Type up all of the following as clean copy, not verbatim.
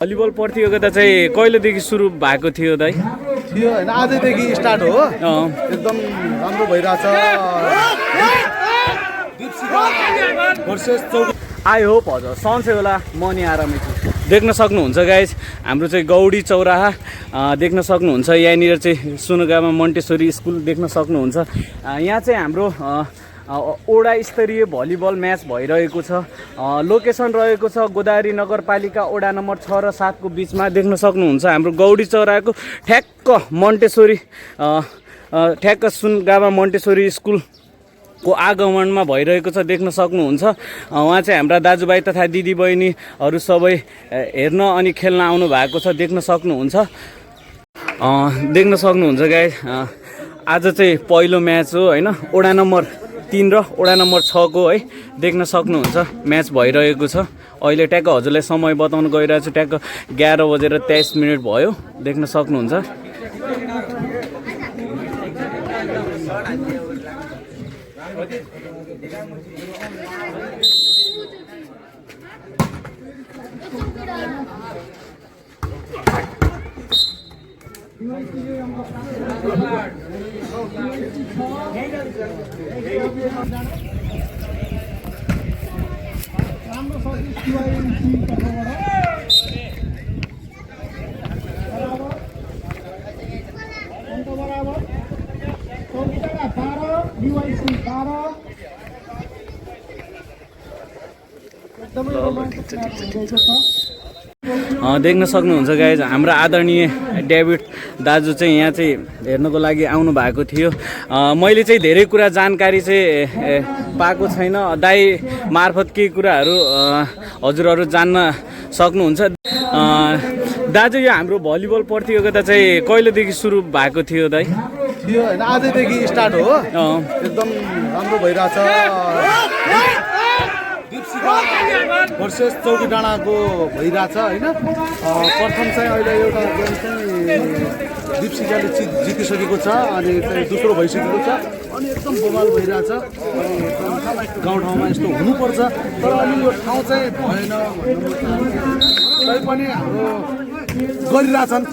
Volleyball प्रतियोगिता चाहिँ कहिलेदेखि सुरु भएको थियो दाइ? थियो हैन, आजैदेखि स्टार्ट हो। एकदम राम्रो भइरहेछ। आई होप हजुर सन्चै होला, म नि आरामै छु। देख्न सक्नुहुन्छ गाइज, हाम्रो चाहिँ गौडी चौराहा देख्न सक्नुहुन्छ। यहाँनिर चाहिँ सुनगामा मोन्टेसरी स्कुल देख्न सक्नुहुन्छ। यहाँ चाहिँ हाम्रो ओडा स्तरीय भलिबल म्याच भइरहेको छ। लोकेसन रहेको छ गोदावरी नगरपालिका ओडा नम्बर 6 र 7 को बिचमा। देख्न सक्नुहुन्छ हाम्रो गौडी चौराहाको ठ्याक्क मोन्टेसरी ठ्याक्क सुनगामा मोन्टेसरी स्कुलको आगमनमा भइरहेको छ। देख्न सक्नुहुन्छ उहाँ चाहिँ हाम्रा दाजुभाइ तथा दिदीबहिनीहरू सबै हेर्न अनि खेल्न आउनु भएको छ। देख्न सक्नुहुन्छ गाइस, आज चाहिँ पहिलो म्याच हो हैन, ओडा नम्बर 3 र ओडा नम्बर 6 को है। देख्न सक्नुहुन्छ म्याच भइरहेको छ। अहिले ट्याक्क हजुरलाई समय बताउन गइरहेको छु। ट्याक्क 11:23 भयो। देख्न सक्नुहुन्छ। देख्न सक्नुहुन्छ गाइज, हाम्रो आदरणीय डेभिड दाजु चाहिँ यहाँ चाहिँ हेर्नको लागि आउनु भएको थियो। मैले चाहिँ धेरै कुरा जानकारी चाहिँ पाएको छैन। दाइ मार्फत केही कुराहरू हजुरहरू जान्न सक्नुहुन्छ। दाजु, यो हाम्रो भलिबल प्रतियोगिता चाहिँ कहिलेदेखि सुरु भएको थियो दाइ? थियो हैन, आजैदेखि स्टार्ट हो। एकदम राम्रो भइरहेछ। वर्सेस चौकी डाँडाको भइरहेछ हैन। प्रथम चाहिँ अहिले एउटा गेम चाहिँ दिपसिकाले जितिसकेको छ अनि चाहिँ दोस्रो भइसकेको छ अनि एकदम बवाल भइरहेछ। गाउँठाउँमा यस्तो हुनुपर्छ तर अनि यो ठाउँ चाहिँ भएन। तैपनि हाम्रो गरिरहेछन्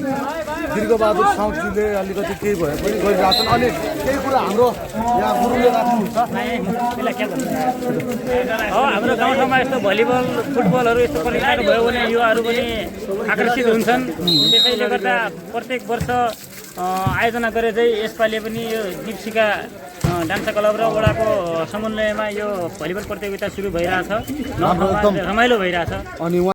दीर्घबहादुर साउदजीले अलिकति केही भए पनि गरिरहेछन्। अनि केही कुरा हाम्रो यहाँ गुरुले राख्नुहुन्छ। हाम्रो गाउँठाउँमा यस्तो भलिबल फुटबलहरू यस्तो प्रतियोगिता भयो भने युवाहरू पनि आकर्षित हुन्छन्। त्यसैले गर्दा प्रत्येक वर्ष आयोजना गरे चाहिँ यसपालि पनि यो दीपशिखा डान्स क्लब र वडाको समन्वयमा यो भलिबल प्रतियोगिता सुरु भइरहेछ। रमाइलो भइरहेछ। अनि